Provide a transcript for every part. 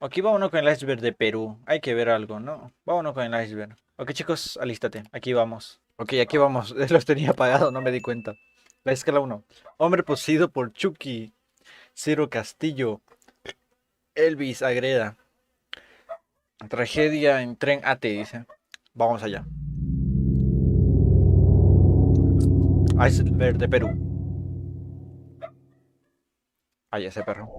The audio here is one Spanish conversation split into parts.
Aquí vámonos con el iceberg de Perú. Hay que ver algo, ¿no? Vámonos con el iceberg. Ok, chicos, alístate. Aquí vamos. Ok, aquí vamos. Los tenía apagados, no me di cuenta. La escala uno. Hombre poseído por Chucky. Ciro Castillo. Elvis Agreda. Tragedia en tren AT, dice. Vamos allá. Iceberg de Perú. Ahí ese perro.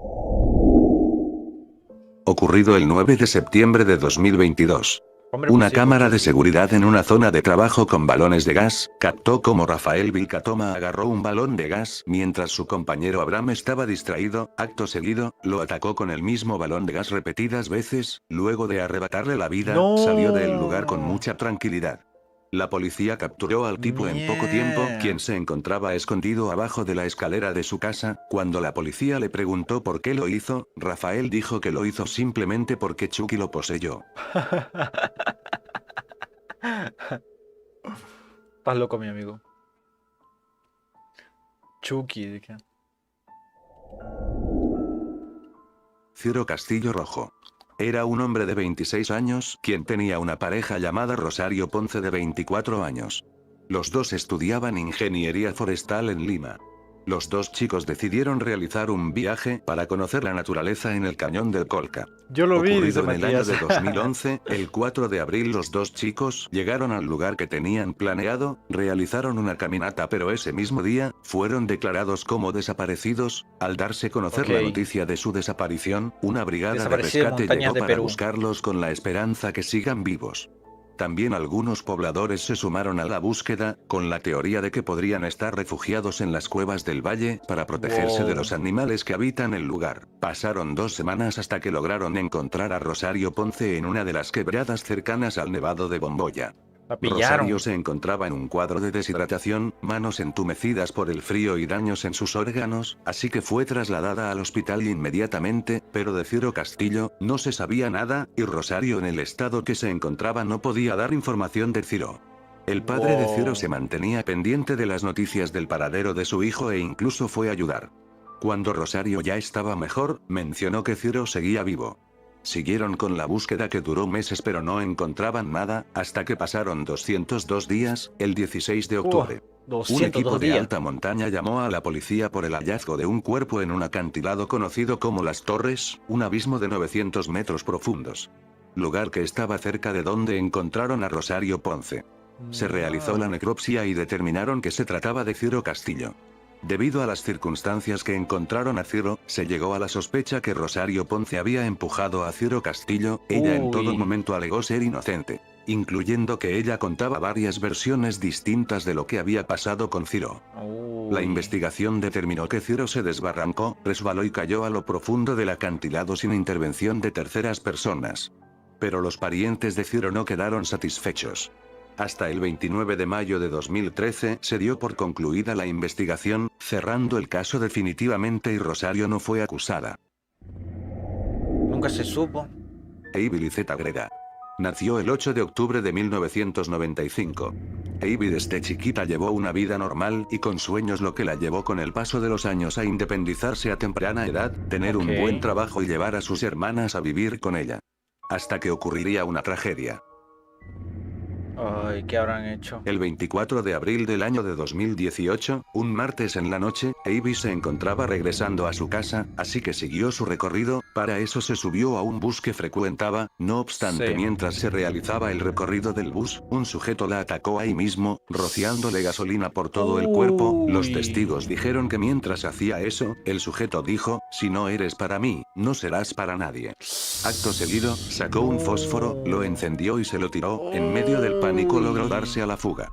Ocurrido el 9 de septiembre de 2022. Hombre Una poseído por cámara de Chucky. seguridad en una zona de trabajo con balones de gas, captó cómo Rafael Vilcatoma agarró un balón de gas mientras su compañero Abraham estaba distraído, acto seguido, lo atacó con el mismo balón de gas repetidas veces, luego de arrebatarle la vida, salió del lugar con No. mucha tranquilidad. La policía capturó al tipo en poco tiempo, quien se encontraba escondido abajo de la escalera de su casa. Cuando la policía le preguntó por qué lo hizo, Rafael dijo que lo hizo simplemente porque Chucky lo poseyó. Estás loco, mi amigo. Chucky, dije. Ciro Castillo Rojo. Era un hombre de 26 años, quien tenía una pareja llamada Rosario Ponce de 24 años. Los dos estudiaban ingeniería forestal en Lima. Los dos chicos decidieron realizar un viaje para conocer la naturaleza en el cañón del Colca. Yo lo vi, dice Ocurrido en el año Matías. de 2011, el 4 de abril los dos chicos llegaron al lugar que tenían planeado, realizaron una caminata, pero ese mismo día, fueron declarados como desaparecidos. Al darse a conocer la Ok. noticia de su desaparición, una brigada de Desaparecido de rescate montañas llegó de para Perú. buscarlos con la esperanza que sigan vivos. También algunos pobladores se sumaron a la búsqueda, con la teoría de que podrían estar refugiados en las cuevas del valle, para protegerse de los Wow. animales que habitan el lugar. Pasaron 2 semanas hasta que lograron encontrar a Rosario Ponce en una de las quebradas cercanas al Nevado de Bomboya. La Rosario pillaron. se encontraba en un cuadro de deshidratación, manos entumecidas por el frío y daños en sus órganos, así que fue trasladada al hospital inmediatamente, pero de Ciro Castillo, no se sabía nada, y Rosario en el estado que se encontraba no podía dar información de Ciro. El padre de Ciro se Wow. mantenía pendiente de las noticias del paradero de su hijo e incluso fue a ayudar. Cuando Rosario ya estaba mejor, mencionó que Ciro seguía vivo. Siguieron con la búsqueda que duró meses pero no encontraban nada, hasta que pasaron 202 días, el 16 de Uh, octubre. Un equipo 202 de días. alta montaña llamó a la policía por el hallazgo de un cuerpo en un acantilado conocido como Las Torres, un abismo de 900 metros profundos. Lugar que estaba cerca de donde encontraron a Rosario Ponce. Se realizó la No. necropsia y determinaron que se trataba de Ciro Castillo. Debido a las circunstancias que encontraron a Ciro, se llegó a la sospecha que Rosario Ponce había empujado a Ciro Castillo. Ella en todo Uy. momento alegó ser inocente, incluyendo que ella contaba varias versiones distintas de lo que había pasado con Ciro. La Uy. investigación determinó que Ciro se desbarrancó, resbaló y cayó a lo profundo del acantilado sin intervención de terceras personas. Pero los parientes de Ciro no quedaron satisfechos. Hasta el 29 de mayo de 2013 se dio por concluida la investigación, cerrando el caso definitivamente y Rosario no fue acusada. Nunca se supo. Eivy Lizette Agreda. Nació el 8 de octubre de 1995. Eivy desde chiquita llevó una vida normal y con sueños, lo que la llevó con el paso de los años a independizarse a temprana edad, tener Ok. un buen trabajo y llevar a sus hermanas a vivir con ella. Hasta que ocurriría una tragedia. Ay, ¿qué habrán hecho? El 24 de abril del año de 2018, un martes en la noche, Avi se encontraba regresando a su casa, así que siguió su recorrido. Para eso se subió a un bus que frecuentaba. No obstante, Sí. mientras se realizaba el recorrido del bus, un sujeto la atacó ahí mismo, rociándole gasolina por todo el cuerpo. Los Uy. testigos dijeron que mientras hacía eso, el sujeto dijo: "Si no eres para mí, no serás para nadie". Acto seguido, sacó un fósforo, lo No. encendió y se lo tiró. En medio del pánico logró darse a la fuga.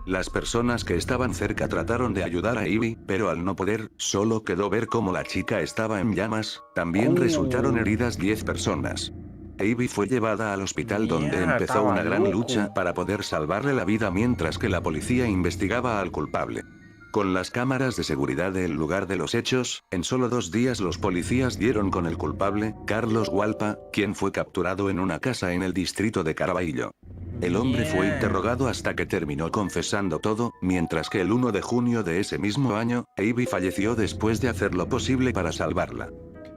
Las personas que estaban cerca trataron de ayudar a Ivy, pero al no poder, solo quedó ver cómo la chica estaba en llamas. También resultaron Uy. heridas 10 personas. Ivy fue llevada al hospital donde Mierda, empezó estaba una gran loco. lucha para poder salvarle la vida mientras que la policía investigaba al culpable. Con las cámaras de seguridad del lugar de los hechos, en solo 2 días los policías dieron con el culpable, Carlos Hualpa, quien fue capturado en una casa en el distrito de Caraballo. El hombre fue Mierda. interrogado hasta que terminó confesando todo, mientras que el 1 de junio de ese mismo año, Ivy falleció después de hacer lo posible para salvarla.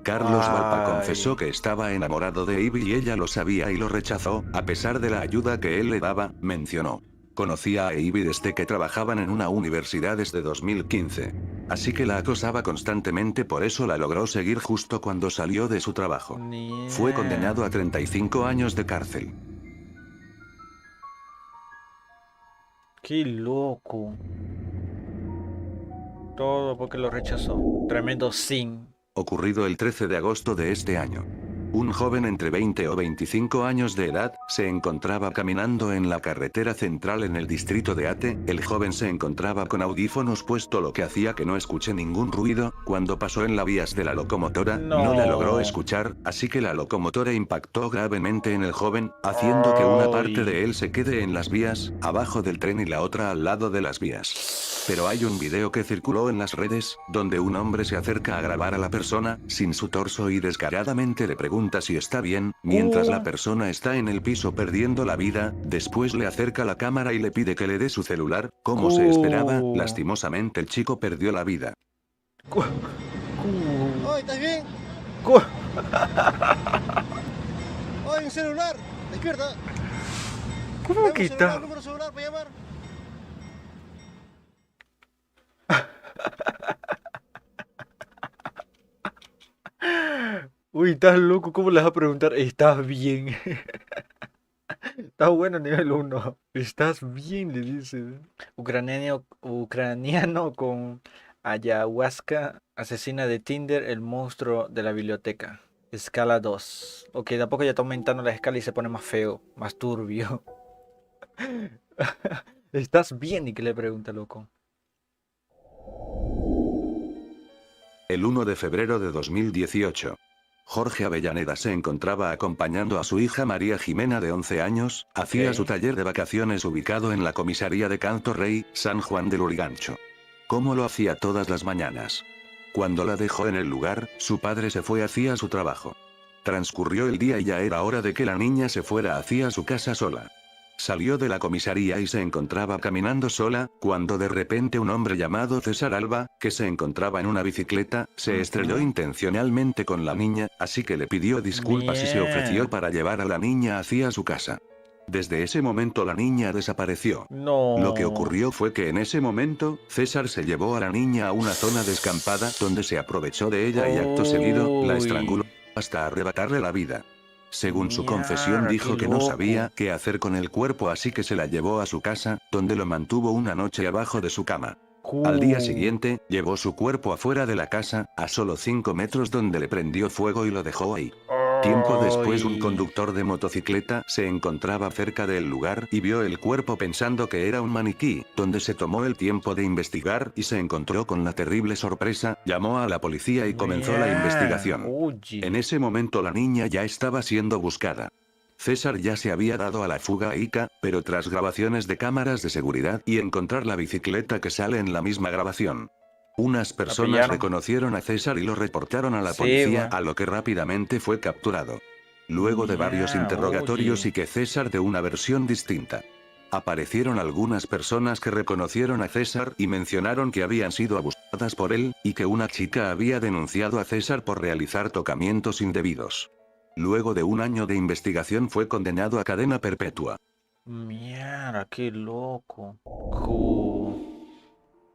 Carlos Valpa Ay. confesó que estaba enamorado de Ivy y ella lo sabía y lo rechazó, a pesar de la ayuda que él le daba, mencionó. Conocía a Ivy desde que trabajaban en una universidad desde 2015. Así que la acosaba constantemente, por eso la logró seguir justo cuando salió de su trabajo. Fue condenado a 35 años de cárcel. Qué loco. Todo porque lo rechazó. Tremendo sin. Ocurrido el 13 de agosto de este año. Un joven entre 20 o 25 años de edad, se encontraba caminando en la carretera central en el distrito de Ate. El joven se encontraba con audífonos puesto, lo que hacía que no escuche ningún ruido. Cuando pasó en las vías de la locomotora, no la logró escuchar, así que la locomotora impactó gravemente en el joven, haciendo que una parte de él se quede en las vías, abajo del tren, y la otra al lado de las vías. Pero hay un video que circuló en las redes, donde un hombre se acerca a grabar a la persona, sin su torso, y descaradamente le pregunta si está bien, mientras la persona está en el piso perdiendo la vida. Después le acerca la cámara y le pide que le dé su celular. Como se esperaba, lastimosamente el chico perdió la vida. Oye, ¿estás bien? Oye, un celular, despierta. ¿Cómo que está? Número celular para llamar. Uy, estás loco, ¿cómo le vas a preguntar? ¿Estás bien? Está bueno nivel 1. ¿Estás bien? Le dice. Ucraniano con ayahuasca, asesina de Tinder, el monstruo de la biblioteca. Escala 2. Ok, de a poco ya está aumentando la escala y se pone más feo, más turbio. ¿Estás bien? ¿Y qué le pregunta, loco? El 1 de febrero de 2018. Jorge Avellaneda se encontraba acompañando a su hija María Jimena, de 11 años, hacia su taller de vacaciones ubicado en la comisaría de Canto Rey, San Juan del Lurigancho. Como lo hacía todas las mañanas. Cuando la dejó en el lugar, su padre se fue hacia su trabajo. Transcurrió el día y ya era hora de que la niña se fuera hacia su casa sola. Salió de la comisaría y se encontraba caminando sola, cuando de repente un hombre llamado César Alba, que se encontraba en una bicicleta, se estrelló intencionalmente con la niña, así que le pidió disculpas y se ofreció para llevar a la niña hacia su casa. Desde ese momento la niña desapareció. No. Lo que ocurrió fue que en ese momento, César se llevó a la niña a una zona descampada, donde se aprovechó de ella y acto seguido, la estranguló hasta arrebatarle la vida. Según su confesión, dijo que no sabía qué hacer con el cuerpo, así que se la llevó a su casa, donde lo mantuvo una noche abajo de su cama. Al día siguiente, llevó su cuerpo afuera de la casa, a solo 5 metros, donde le prendió fuego y lo dejó ahí. Tiempo después, un conductor de motocicleta se encontraba cerca del lugar y vio el cuerpo pensando que era un maniquí, donde se tomó el tiempo de investigar y se encontró con la terrible sorpresa. Llamó a la policía y comenzó la investigación. En ese momento la niña ya estaba siendo buscada. César ya se había dado a la fuga a Ica, pero tras grabaciones de cámaras de seguridad y encontrar la bicicleta que sale en la misma grabación. Unas personas reconocieron a César y lo reportaron a la policía, a lo que rápidamente fue capturado. Luego de varios interrogatorios y que César de una versión distinta. Aparecieron algunas personas que reconocieron a César y mencionaron que habían sido abusadas por él, y que una chica había denunciado a César por realizar tocamientos indebidos. Luego de un año de investigación fue condenado a cadena perpetua. Mierda, qué loco.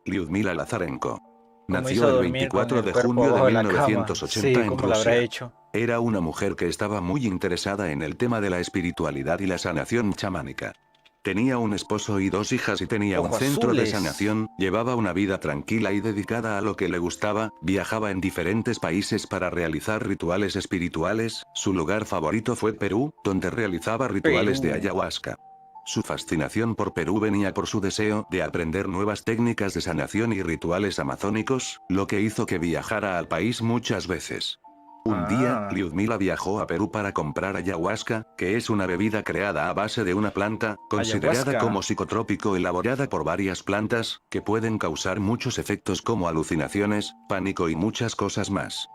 Lyudmila Lazarenko. Nació el 24 de junio de 1980 en Rusia. Era una mujer que estaba muy interesada en el tema de la espiritualidad y la sanación chamánica. Tenía un esposo y 2 hijas y tenía un centro de sanación. Llevaba una vida tranquila y dedicada a lo que le gustaba. Viajaba en diferentes países para realizar rituales espirituales. Su lugar favorito fue Perú, donde realizaba rituales de ayahuasca. Su fascinación por Perú venía por su deseo de aprender nuevas técnicas de sanación y rituales amazónicos, lo que hizo que viajara al país muchas veces. Un día, Lyudmila viajó a Perú para comprar ayahuasca, que es una bebida creada a base de una planta, considerada como psicotrópico, elaborada por varias plantas, que pueden causar muchos efectos como alucinaciones, pánico y muchas cosas más.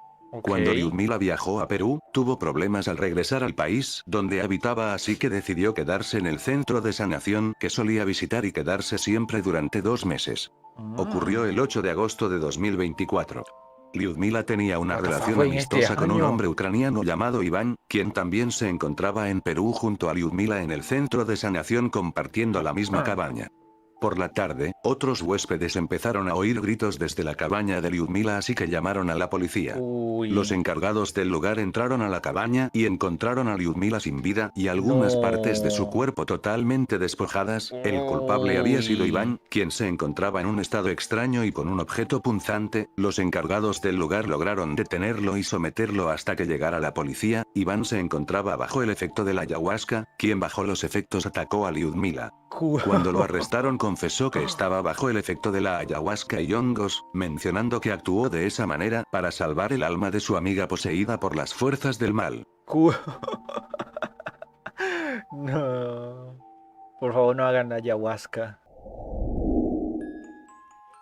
Cuando Lyudmila viajó a Perú, tuvo problemas al regresar al país donde habitaba, así que decidió quedarse en el centro de sanación que solía visitar y quedarse siempre durante 2 meses. Ocurrió el 8 de agosto de 2024. Lyudmila tenía una What the fuck, relación fue en este amistosa con un año. hombre ucraniano llamado Iván, quien también se encontraba en Perú junto a Lyudmila en el centro de sanación compartiendo la misma cabaña. Por la tarde, otros huéspedes empezaron a oír gritos desde la cabaña de Lyudmila, así que llamaron a la policía. Los Uy. encargados del lugar entraron a la cabaña y encontraron a Lyudmila sin vida y algunas partes de su No. cuerpo totalmente despojadas. El culpable había sido Uy. Iván, quien se encontraba en un estado extraño y con un objeto punzante. Los encargados del lugar lograron detenerlo y someterlo hasta que llegara la policía. Iván se encontraba bajo el efecto de la ayahuasca, quien bajo los efectos atacó a Lyudmila. Cuando lo arrestaron confesó que estaba bajo el efecto de la ayahuasca y hongos, mencionando que actuó de esa manera para salvar el alma de su amiga poseída por las fuerzas del mal. No. Por favor, no hagan ayahuasca.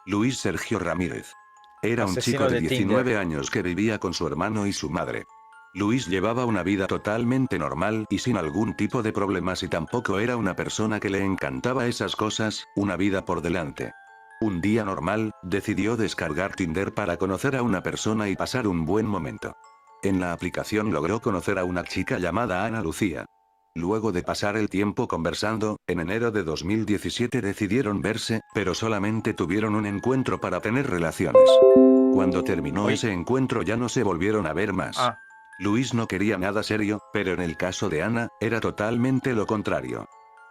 Luis Sergio Ramírez. Era un Asesino chico de de 19 Tinder. años que vivía con su hermano y su madre. Luis llevaba una vida totalmente normal y sin algún tipo de problemas y tampoco era una persona que le encantaba esas cosas, una vida por delante. Un día normal, decidió descargar Tinder para conocer a una persona y pasar un buen momento. En la aplicación logró conocer a una chica llamada Ana Lucía. Luego de pasar el tiempo conversando, en enero de 2017 decidieron verse, pero solamente tuvieron un encuentro para tener relaciones. Cuando terminó Uy. ese encuentro ya no se volvieron a ver más. Ah. Luis no quería nada serio, pero en el caso de Ana, era totalmente lo contrario.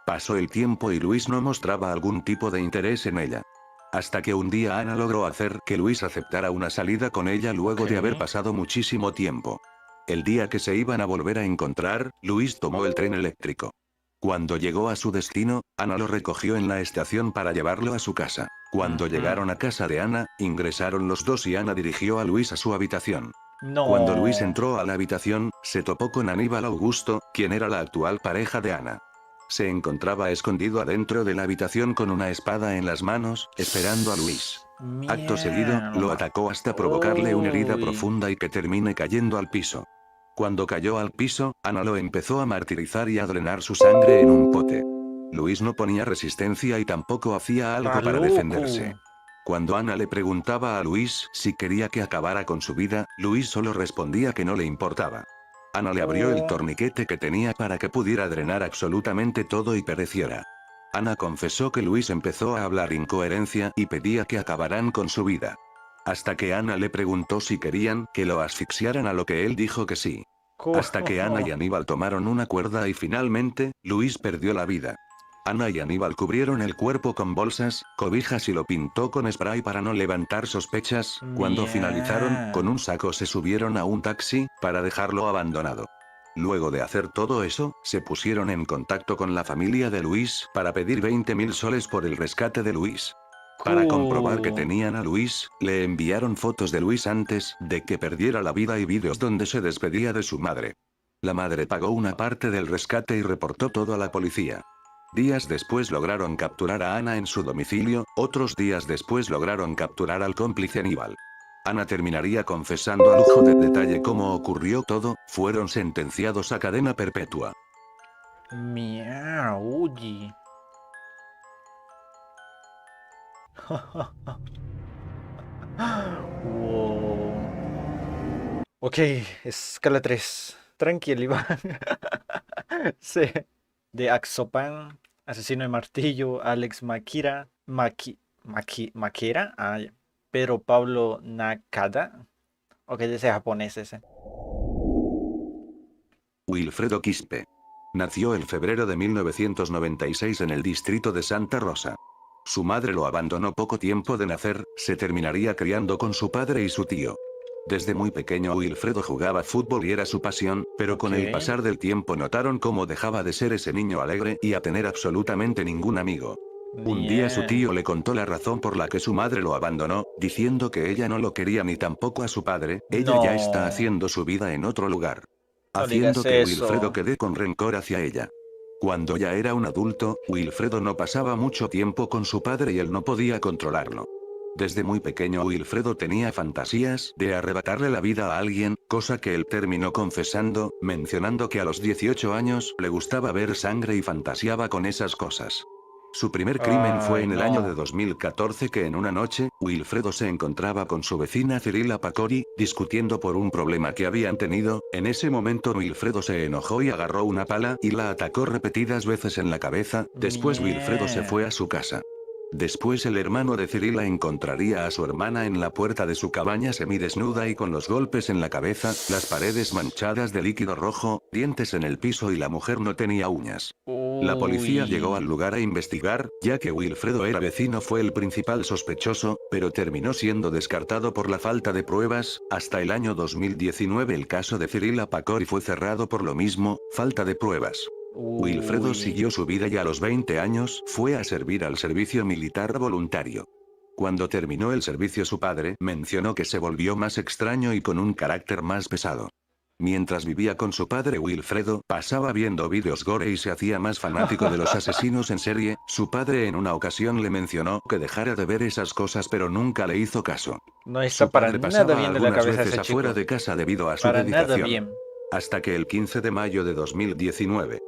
Pasó el tiempo y Luis no mostraba algún tipo de interés en ella. Hasta que un día Ana logró hacer que Luis aceptara una salida con ella luego de haber Ok. pasado muchísimo tiempo. El día que se iban a volver a encontrar, Luis tomó el tren eléctrico. Cuando llegó a su destino, Ana lo recogió en la estación para llevarlo a su casa. Cuando Ujú. llegaron a casa de Ana, ingresaron los dos y Ana dirigió a Luis a su habitación. No. Cuando Luis entró a la habitación, se topó con Aníbal Augusto, quien era la actual pareja de Ana. Se encontraba escondido adentro de la habitación con una espada en las manos, esperando a Luis. Acto seguido, lo Mierda. atacó hasta provocarle una herida Uy. profunda y que termine cayendo al piso. Cuando cayó al piso, Ana lo empezó a martirizar y a drenar su sangre en un pote. Luis no ponía resistencia y tampoco hacía algo Está para loco. defenderse. Cuando Ana le preguntaba a Luis si quería que acabara con su vida, Luis solo respondía que no le importaba. Ana le abrió el torniquete que tenía para que pudiera drenar absolutamente todo y pereciera. Ana confesó que Luis empezó a hablar incoherencia y pedía que acabaran con su vida. Hasta que Ana le preguntó si querían que lo asfixiaran, a lo que él dijo que sí. Hasta que Ana y Aníbal tomaron una cuerda y finalmente, Luis perdió la vida. Ana y Aníbal cubrieron el cuerpo con bolsas, cobijas y lo pintó con spray para no levantar sospechas. Cuando finalizaron, con un saco se subieron a un taxi, para dejarlo abandonado. Luego de hacer todo eso, se pusieron en contacto con la familia de Luis para pedir 20.000 soles por el rescate de Luis. Para comprobar que tenían a Luis, le enviaron fotos de Luis antes de que perdiera la vida y vídeos donde se despedía de su madre. La madre pagó una parte del rescate y reportó todo a la policía. Días después lograron capturar a Ana en su domicilio, otros días después lograron capturar al cómplice Aníbal. Ana terminaría confesando a lujo de detalle cómo ocurrió todo, fueron sentenciados a cadena perpetua. Miau, uy. Wow. Ok, escala 3. Tranquilo, Iván. Sí. De Axopan, Asesino de Martillo, Alex Maquira, Maquera, ya. Pedro Pablo Nakada. Ok, ese es japonés ese. Wilfredo Quispe. Nació en febrero de 1996 en el distrito de Santa Rosa. Su madre lo abandonó poco tiempo de nacer, se terminaría criando con su padre y su tío. Desde muy pequeño Wilfredo jugaba fútbol y era su pasión, pero con el Ok. pasar del tiempo notaron cómo dejaba de ser ese niño alegre y a tener absolutamente ningún amigo. Un día su tío le contó la razón por la que su madre lo abandonó, diciendo que ella no lo quería ni tampoco a su padre, ella ya está No. haciendo su vida en otro lugar. No Haciendo digas que eso. Wilfredo quede con rencor hacia ella. Cuando ya era un adulto, Wilfredo no pasaba mucho tiempo con su padre y él no podía controlarlo. Desde muy pequeño Wilfredo tenía fantasías de arrebatarle la vida a alguien, cosa que él terminó confesando, mencionando que a los 18 años le gustaba ver sangre y fantaseaba con esas cosas. Su primer crimen fue Ay, en el año no. de 2014 que en una noche, Wilfredo se encontraba con su vecina Cirila Pacori, discutiendo por un problema que habían tenido. En ese momento Wilfredo se enojó y agarró una pala y la atacó repetidas veces en la cabeza. Después Wilfredo se fue a su casa. Después el hermano de Cirila encontraría a su hermana en la puerta de su cabaña semidesnuda y con los golpes en la cabeza, las paredes manchadas de líquido rojo, dientes en el piso y la mujer no tenía uñas. La policía llegó al Uy. lugar a investigar, ya que Wilfredo era vecino fue el principal sospechoso, pero terminó siendo descartado por la falta de pruebas. Hasta el año 2019 el caso de Cirila Pacori fue cerrado por lo mismo, falta de pruebas. Wilfredo Uy. siguió su vida y a los 20 años fue a servir al servicio militar voluntario. Cuando terminó el servicio su padre mencionó que se volvió más extraño y con un carácter más pesado. Mientras vivía con su padre Wilfredo, pasaba viendo vídeos gore y se hacía más fanático de los asesinos en serie. Su padre en una ocasión le mencionó que dejara de ver esas cosas pero nunca le hizo caso. No está Su para padre nada pasaba bien de la algunas cabeza veces ese afuera chico. de casa debido a su Para nada dedicación. bien. Hasta que el 15 de mayo de 2019.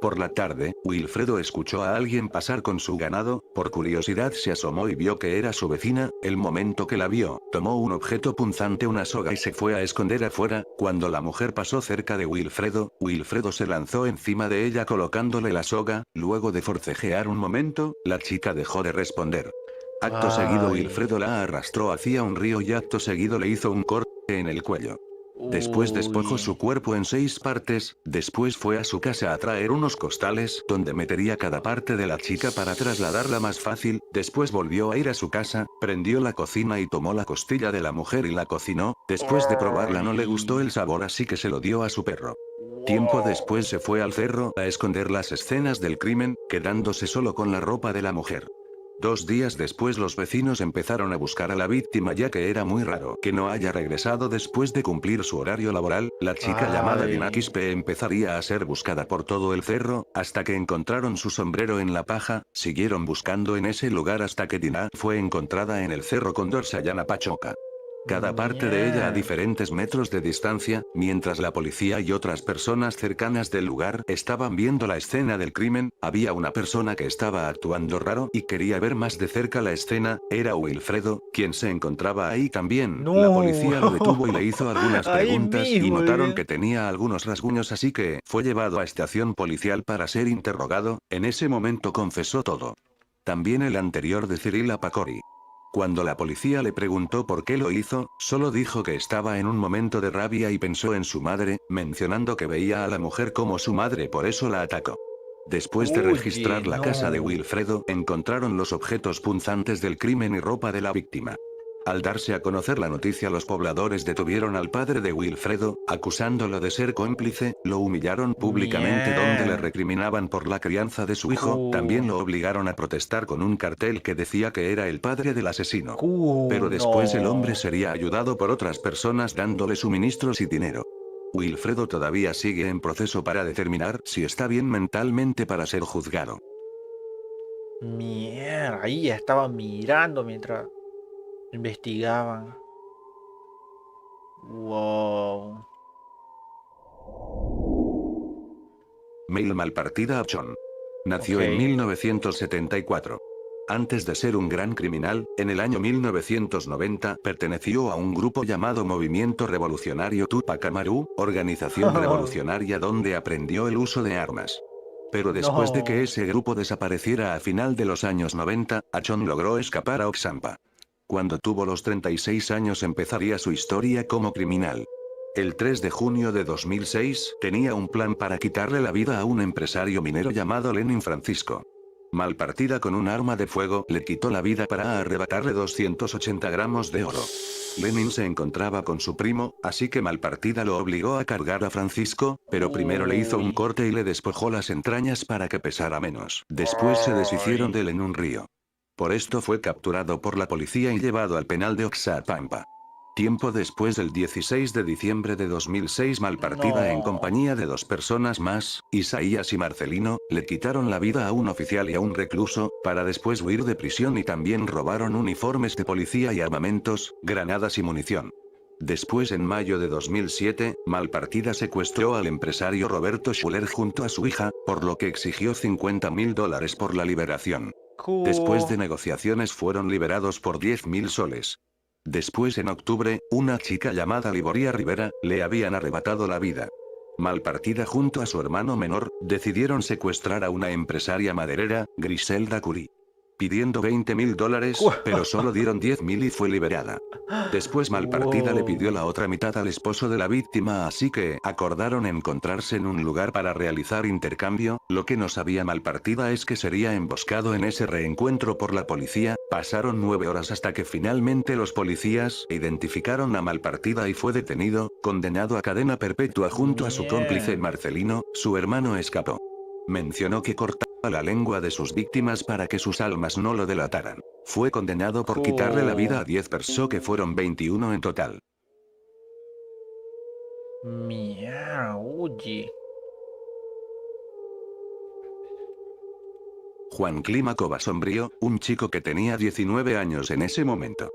Por la tarde, Wilfredo escuchó a alguien pasar con su ganado, por curiosidad se asomó y vio que era su vecina. El momento que la vio, tomó un objeto punzante, una soga, y se fue a esconder afuera. Cuando la mujer pasó cerca de Wilfredo, Wilfredo se lanzó encima de ella colocándole la soga. Luego de forcejear un momento, la chica dejó de responder. Acto seguido Ay. Wilfredo la arrastró hacia un río y acto seguido le hizo un corte en el cuello. Después despojó Uy. su cuerpo en 6 partes, después fue a su casa a traer unos costales donde metería cada parte de la chica para trasladarla más fácil. Después volvió a ir a su casa, prendió la cocina y tomó la costilla de la mujer y la cocinó. Después de probarla no le gustó el sabor, así que se lo dio a su perro. Tiempo después se fue al cerro a esconder las escenas del crimen, quedándose solo con la ropa de la mujer. 2 días después los vecinos empezaron a buscar a la víctima ya que era muy raro que no haya regresado después de cumplir su horario laboral. La chica llamada Dina Ay. Quispe empezaría a ser buscada por todo el cerro, hasta que encontraron su sombrero en la paja. Siguieron buscando en ese lugar hasta que Dina fue encontrada en el cerro con Dorsayana Pachoca. Cada parte de ella a Mierda. diferentes metros de distancia, mientras la policía y otras personas cercanas del lugar estaban viendo la escena del crimen. Había una persona que estaba actuando raro y quería ver más de cerca la escena. Era Wilfredo, quien se encontraba ahí también. La No. policía lo detuvo y le hizo algunas Ahí preguntas y mismo, notaron que tenía algunos rasguños, así que fue llevado a estación policial para ser interrogado. En ese momento confesó todo. También el anterior de Cirila Pacori. Cuando la policía le preguntó por qué lo hizo, solo dijo que estaba en un momento de rabia y pensó en su madre, mencionando que veía a la mujer como su madre, por eso la atacó. Después de Oye, registrar la casa de no. Wilfredo, encontraron los objetos punzantes del crimen y ropa de la víctima. Al darse a conocer la noticia, los pobladores detuvieron al padre de Wilfredo, acusándolo de ser cómplice. Lo humillaron públicamente donde le recriminaban por la crianza de su hijo. También lo obligaron a protestar con un cartel que decía que era el padre del asesino. Pero después el hombre No. sería ayudado por otras personas dándole suministros y dinero. Wilfredo todavía sigue en proceso para determinar si está bien mentalmente para ser juzgado. Mierda, ahí estaba mirando mientras investigaban. Wow. Mail Malpartida Achón. Nació Ok. en 1974. Antes de ser un gran criminal, en el año 1990 perteneció a un grupo llamado Movimiento Revolucionario Tupac Amaru, organización revolucionaria donde aprendió el uso de armas. Pero después de que No. ese grupo desapareciera a final de los años 90, Achón logró escapar a Oxampa. Cuando tuvo los 36 años empezaría su historia como criminal. El 3 de junio de 2006, tenía un plan para quitarle la vida a un empresario minero llamado Lenin Francisco. Malpartida con un arma de fuego, le quitó la vida para arrebatarle 280 gramos de oro. Lenin se encontraba con su primo, así que Malpartida lo obligó a cargar a Francisco, pero primero le hizo un Uy. corte y le despojó las entrañas para que pesara menos. Después se deshicieron Ay. de él en un río. Por esto fue capturado por la policía y llevado al penal de Oxapampa. Tiempo después, del 16 de diciembre de 2006, Malpartida en No. compañía de 2 personas más, Isaías y Marcelino, le quitaron la vida a un oficial y a un recluso, para después huir de prisión, y también robaron uniformes de policía y armamentos, granadas y munición. Después, en mayo de 2007, Malpartida secuestró al empresario Roberto Schuller junto a su hija, por lo que exigió $50.000 por la liberación. Después de negociaciones fueron liberados por 10.000 soles. Después, en octubre, una chica llamada Liboria Rivera, le habían arrebatado la vida. Malpartida junto a su hermano menor, decidieron secuestrar a una empresaria maderera, Griselda Curie, pidiendo $20.000, pero solo dieron 10.000 y fue liberada. Después Malpartida le pidió la otra mitad al esposo de la víctima, así que acordaron encontrarse en un lugar para realizar intercambio. Lo que no sabía Malpartida es que sería emboscado en ese reencuentro por la policía. Pasaron 9 horas hasta que finalmente los policías identificaron a Malpartida y fue detenido, condenado a cadena perpetua junto a su cómplice Marcelino. Su hermano escapó. Mencionó que cortaba la lengua de sus víctimas para que sus almas no lo delataran. Fue condenado por quitarle la vida a 10 personas, que fueron 21 en total. Mierda, oye. Juan Clímaco Basombrío, un chico que tenía 19 años en ese momento.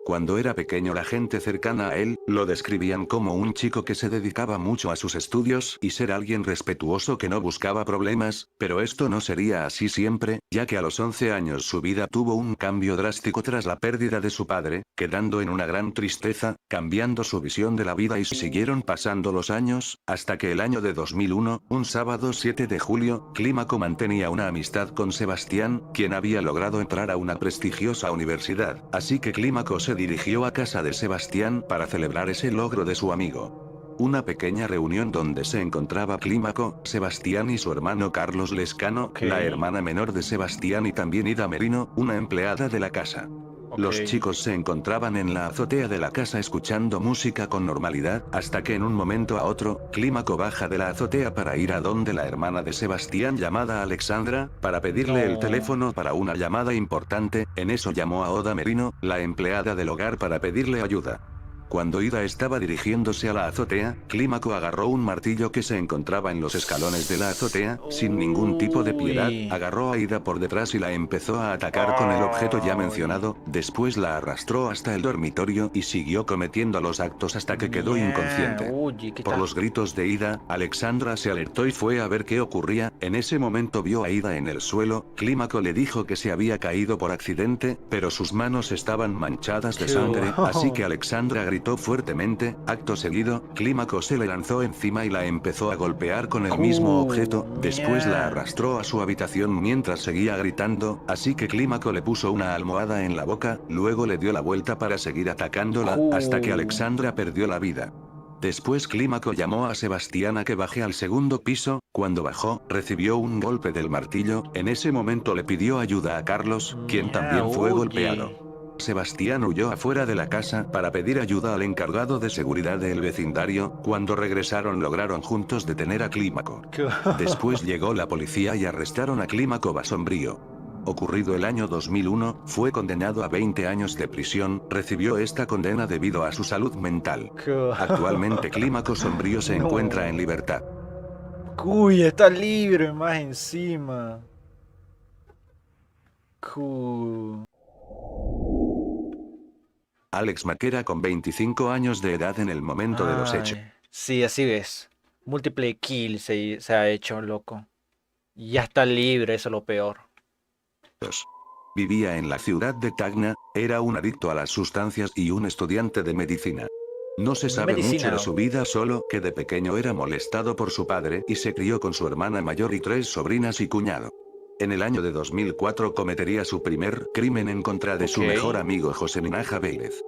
Cuando era pequeño, la gente cercana a él lo describían como un chico que se dedicaba mucho a sus estudios y ser alguien respetuoso que no buscaba problemas, pero esto no sería así siempre, ya que a los 11 años su vida tuvo un cambio drástico tras la pérdida de su padre, quedando en una gran tristeza, cambiando su visión de la vida, y siguieron pasando los años, hasta que el año de 2001, un sábado 7 de julio, Clímaco mantenía una amistad con Sebastián, quien había logrado entrar a una prestigiosa universidad, así que Clímaco se dirigió a casa de Sebastián para celebrar ese logro de su amigo. Una pequeña reunión donde se encontraba Clímaco, Sebastián y su hermano Carlos Lescano, la hermana menor de Sebastián, y también Ida Merino, una empleada de la casa. Los chicos se encontraban en la azotea de la casa escuchando música con normalidad, hasta que en un momento a otro, Clímaco baja de la azotea para ir a donde la hermana de Sebastián, llamada Alexandra, para pedirle el teléfono para una llamada importante. En eso llamó a Oda Merino, la empleada del hogar, para pedirle ayuda. Cuando Ida estaba dirigiéndose a la azotea, Clímaco agarró un martillo que se encontraba en los escalones de la azotea, sin ningún tipo de piedad, agarró a Ida por detrás y la empezó a atacar con el objeto ya mencionado. Después la arrastró hasta el dormitorio y siguió cometiendo los actos hasta que quedó inconsciente. Por los gritos de Ida, Alexandra se alertó y fue a ver qué ocurría. En ese momento vio a Ida en el suelo. Clímaco le dijo que se había caído por accidente, pero sus manos estaban manchadas de sangre, así que Alexandra gritó fuertemente. Acto seguido, Clímaco se le lanzó encima y la empezó a golpear con el mismo objeto. Después la arrastró a su habitación mientras seguía gritando, así que Clímaco le puso una almohada en la boca, luego le dio la vuelta para seguir atacándola, hasta que Alexandra perdió la vida. Después Clímaco llamó a Sebastián a que baje al segundo piso. Cuando bajó, recibió un golpe del martillo. En ese momento le pidió ayuda a Carlos, quien también fue golpeado. Sebastián huyó afuera de la casa para pedir ayuda al encargado de seguridad del vecindario. Cuando regresaron lograron juntos detener a Clímaco. Después llegó la policía y arrestaron a Clímaco Basombrío. Ocurrido el año 2001, fue condenado a 20 años de prisión. Recibió esta condena debido a su salud mental. Actualmente Clímaco Sombrío se encuentra en libertad. Uy, está libre más encima. Alex Maquera con 25 años de edad en el momento de los hechos. Sí, así ves. Múltiple kill se ha hecho, loco. Ya está libre, eso es lo peor. Vivía en la ciudad de Tacna, era un adicto a las sustancias y un estudiante de medicina. No se sabe mucho de su vida, solo que de pequeño era molestado por su padre y se crió con su hermana mayor y 3 sobrinas y cuñado. En el año de 2004 cometería su primer crimen en contra de su mejor amigo José Minaja Vélez.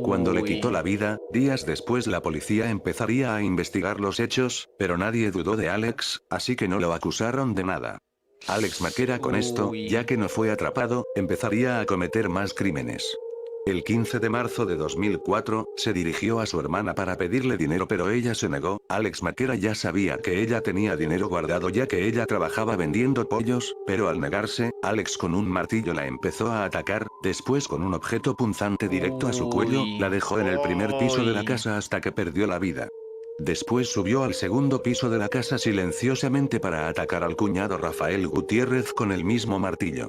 Cuando le quitó la vida, días después la policía empezaría a investigar los hechos, pero nadie dudó de Alex, así que no lo acusaron de nada. Alex Maquera con esto, ya que no fue atrapado, empezaría a cometer más crímenes. El 15 de marzo de 2004, se dirigió a su hermana para pedirle dinero, pero ella se negó. Alex Maquera ya sabía que ella tenía dinero guardado ya que ella trabajaba vendiendo pollos, pero al negarse, Alex con un martillo la empezó a atacar. Después, con un objeto punzante directo a su cuello, la dejó en el primer piso de la casa hasta que perdió la vida. Después subió al segundo piso de la casa silenciosamente para atacar al cuñado Rafael Gutiérrez con el mismo martillo.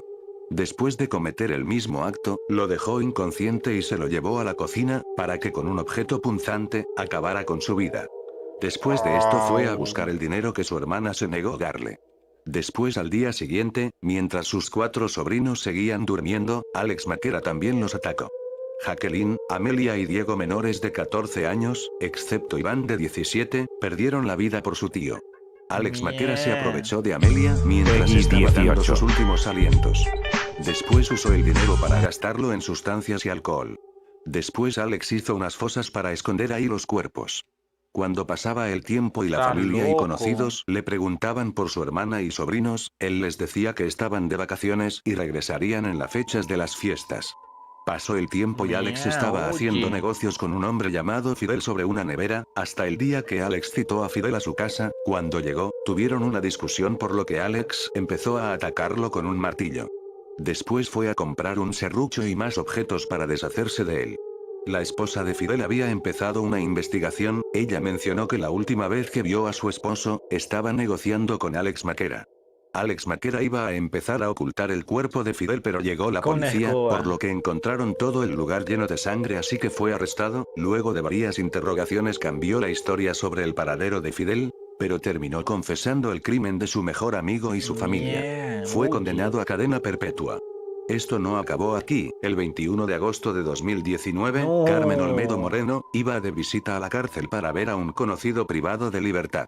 Después de cometer el mismo acto, lo dejó inconsciente y se lo llevó a la cocina, para que con un objeto punzante, acabara con su vida. Después de esto fue a buscar el dinero que su hermana se negó a darle. Después al día siguiente, mientras sus 4 sobrinos seguían durmiendo, Alex Maquera también los atacó. Jacqueline, Amelia y Diego menores de 14 años, excepto Iván de 17, perdieron la vida por su tío. Alex Maquera se aprovechó de Amelia mientras Peggy estaba dando 18. sus últimos alientos. Después usó el dinero para gastarlo en sustancias y alcohol. Después Alex hizo unas fosas para esconder ahí los cuerpos. Cuando pasaba el tiempo y la Está familia y loco. conocidos le preguntaban por su hermana y sobrinos, él les decía que estaban de vacaciones y regresarían en las fechas de las fiestas. Pasó el tiempo y Alex estaba haciendo Oye. negocios con un hombre llamado Fidel sobre una nevera, hasta el día que Alex citó a Fidel a su casa. Cuando llegó, tuvieron una discusión por lo que Alex empezó a atacarlo con un martillo. Después fue a comprar un serrucho y más objetos para deshacerse de él. La esposa de Fidel había empezado una investigación. Ella mencionó que la última vez que vio a su esposo, estaba negociando con Alex Maquera. Alex Maquera iba a empezar a ocultar el cuerpo de Fidel, pero llegó la Con una policía, escoba. por lo que encontraron todo el lugar lleno de sangre, así que fue arrestado. Luego de varias interrogaciones cambió la historia sobre el paradero de Fidel, pero terminó confesando el crimen de su mejor amigo y su familia. Fue condenado a cadena perpetua. Esto no acabó aquí. El 21 de agosto de 2019, No. Carmen Olmedo Moreno iba de visita a la cárcel para ver a un conocido privado de libertad.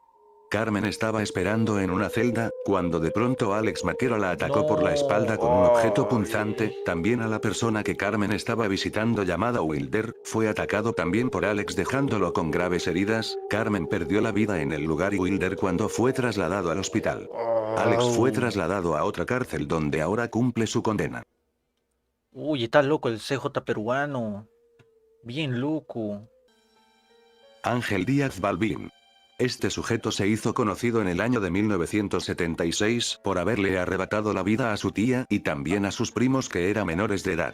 Carmen estaba esperando en una celda, cuando de pronto Alex Maquera la atacó por la espalda con un objeto punzante. También a la persona que Carmen estaba visitando, llamada Wilder, fue atacado también por Alex, dejándolo con graves heridas. Carmen perdió la vida en el lugar y Wilder cuando fue trasladado al hospital. Alex fue trasladado a otra cárcel donde ahora cumple su condena. Uy, está loco el CJ peruano. Bien loco. Ángel Díaz Balbín. Este sujeto se hizo conocido en el año de 1976 por haberle arrebatado la vida a su tía y también a sus primos que eran menores de edad.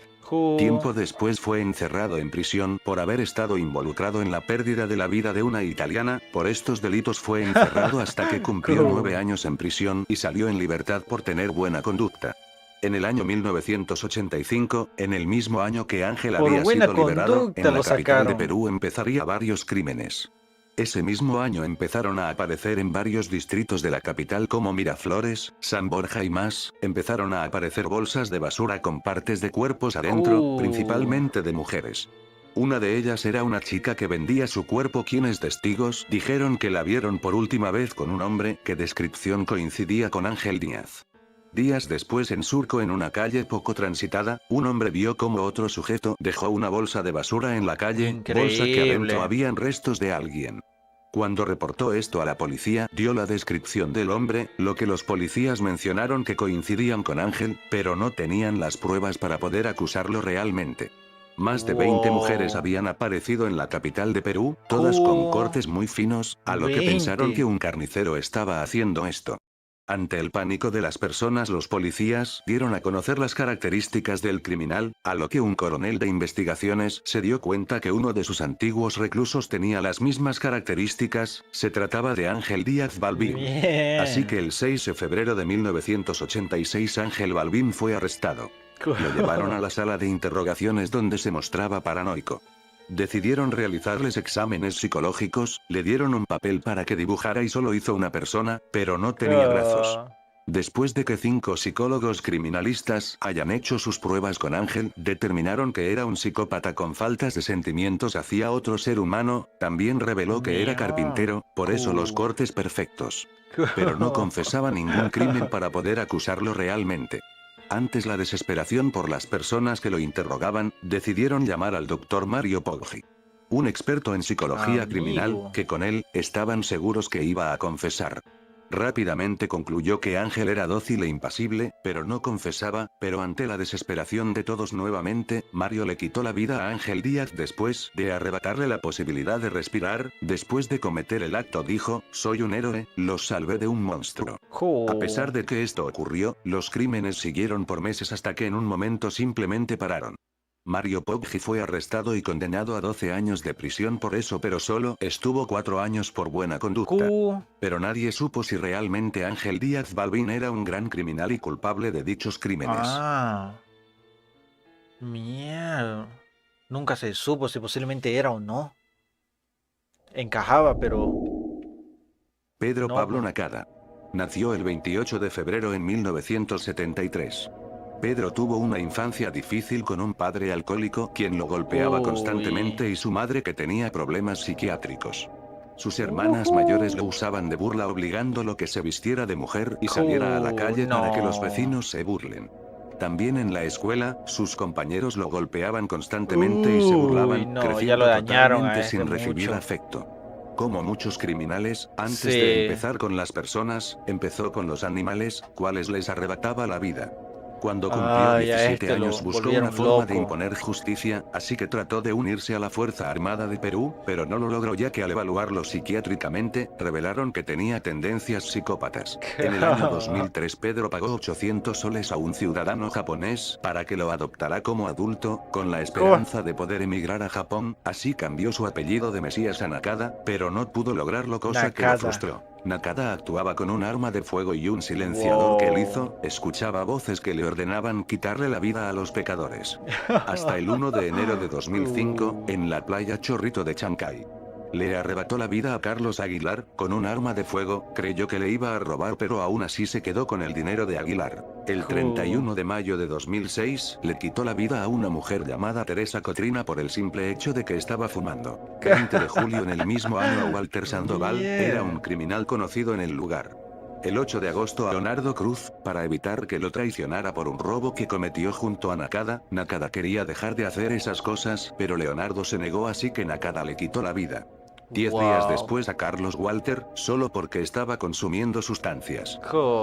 Tiempo después fue encerrado en prisión por haber estado involucrado en la pérdida de la vida de una italiana. Por estos delitos fue encerrado hasta que cumplió 9 años en prisión y salió en libertad por tener buena conducta. En el año 1985, en el mismo año que Ángel Por había buena sido liberado, conducta en la lo capital de sacaron. Perú empezaría varios crímenes. Ese mismo año empezaron a aparecer en varios distritos de la capital como Miraflores, San Borja y más. Empezaron a aparecer bolsas de basura con partes de cuerpos adentro, principalmente de mujeres. Una de ellas era una chica que vendía su cuerpo, quienes testigos dijeron que la vieron por última vez con un hombre que descripción coincidía con Ángel Díaz. Días después, en Surco, en una calle poco transitada, un hombre vio como otro sujeto dejó una bolsa de basura en la calle, bolsa que adentro Increíble. habían restos de alguien. Cuando reportó esto a la policía, dio la descripción del hombre, lo que los policías mencionaron que coincidían con Ángel, pero no tenían las pruebas para poder acusarlo realmente. Más de 20 mujeres Wow. habían aparecido en la capital de Perú, todas con cortes muy finos, a lo que pensaron 20. que un carnicero estaba haciendo esto. Ante el pánico de las personas, los policías dieron a conocer las características del criminal, a lo que un coronel de investigaciones se dio cuenta que uno de sus antiguos reclusos tenía las mismas características. Se trataba de Ángel Díaz Balbín. Bien. Así que el 6 de febrero de 1986 Ángel Balbín fue arrestado. Lo llevaron a la sala de interrogaciones donde se mostraba paranoico. Decidieron realizarles exámenes psicológicos, le dieron un papel para que dibujara y solo hizo una persona, pero no tenía brazos. Después de que 5 psicólogos criminalistas hayan hecho sus pruebas con Ángel, determinaron que era un psicópata con faltas de sentimientos hacia otro ser humano. También reveló que era carpintero, por eso los cortes perfectos. Pero no confesaba ningún crimen para poder acusarlo realmente. Antes la desesperación por las personas que lo interrogaban, decidieron llamar al doctor Mario Poggi, un experto en psicología criminal, que con él estaban seguros que iba a confesar. Rápidamente concluyó que Ángel era dócil e impasible, pero no confesaba. Pero ante la desesperación de todos nuevamente, Mario le quitó la vida a Ángel Díaz después de arrebatarle la posibilidad de respirar. Después de cometer el acto dijo: "Soy un héroe, los salvé de un monstruo". A pesar de que esto ocurrió, los crímenes siguieron por meses hasta que en un momento simplemente pararon. Mario Poggi fue arrestado y condenado a 12 años de prisión por eso, pero solo estuvo 4 años por buena conducta. Q. Pero nadie supo si realmente Ángel Díaz Balbín era un gran criminal y culpable de dichos crímenes. Ah. Mierda. Nunca se supo si posiblemente era o no. Encajaba, pero Pedro no. Pablo Nakada. Nació el 28 de febrero en 1973. Pedro tuvo una infancia difícil con un padre alcohólico quien lo golpeaba Uy. constantemente y su madre que tenía problemas psiquiátricos. Sus hermanas mayores lo usaban de burla obligándolo que se vistiera de mujer y saliera a la calle para que los No. vecinos se burlen. También en la escuela, sus compañeros lo golpeaban constantemente y se Uy, burlaban, no, ya creciendo lo dañaron a totalmente sin este recibir mucho. afecto. Como muchos criminales, antes Sí. de empezar con las personas, empezó con los animales, cuales les arrebataba la vida. Cuando cumplió Ay, a 17 este lo años buscó volvieron una forma de loco. imponer justicia, así que trató de unirse a la Fuerza Armada de Perú, pero no lo logró ya que al evaluarlo psiquiátricamente, revelaron que tenía tendencias psicópatas. En el año 2003 Pedro pagó 800 soles a un ciudadano japonés para que lo adoptara como adulto, con la esperanza de poder emigrar a Japón, así cambió su apellido de Mesías a Nakada, pero no pudo lograrlo, cosa que lo Nakada. frustró. Nakada actuaba con un arma de fuego y un silenciador que él hizo, escuchaba voces que le ordenaban quitarle la vida a los pecadores. Hasta el 1 de enero de 2005, en la playa Chorrito de Chancay. Le arrebató la vida a Carlos Aguilar, con un arma de fuego, creyó que le iba a robar pero aún así se quedó con el dinero de Aguilar. El 31 de mayo de 2006, le quitó la vida a una mujer llamada Teresa Cotrina por el simple hecho de que estaba fumando. 20 de julio en el mismo año a Walter Sandoval, era un criminal conocido en el lugar. El 8 de agosto a Leonardo Cruz, para evitar que lo traicionara por un robo que cometió junto a Nakada, Nakada quería dejar de hacer esas cosas, pero Leonardo se negó así que Nakada le quitó la vida. 10 días después a Carlos Walter, solo porque estaba consumiendo sustancias.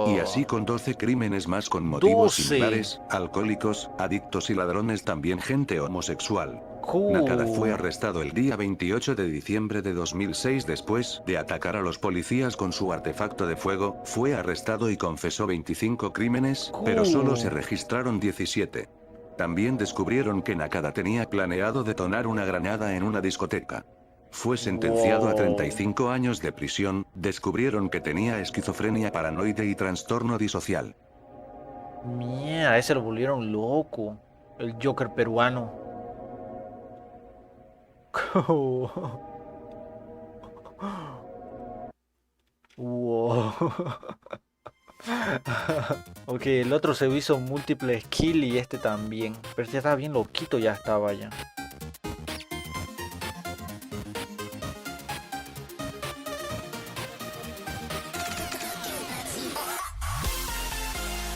Y así con 12 crímenes más con motivos 12. similares, alcohólicos, adictos y ladrones, también gente homosexual. Nakada fue arrestado el día 28 de diciembre de 2006 después de atacar a los policías con su artefacto de fuego, fue arrestado y confesó 25 crímenes, pero solo se registraron 17. También descubrieron que Nakada tenía planeado detonar una granada en una discoteca. Fue sentenciado a 35 años de prisión, descubrieron que tenía esquizofrenia paranoide y trastorno disocial. Mierda, ese lo volvieron loco. El Joker peruano. Wow. Ok, el otro se hizo múltiples kills y este también. Pero ya estaba bien loquito, ya estaba ya.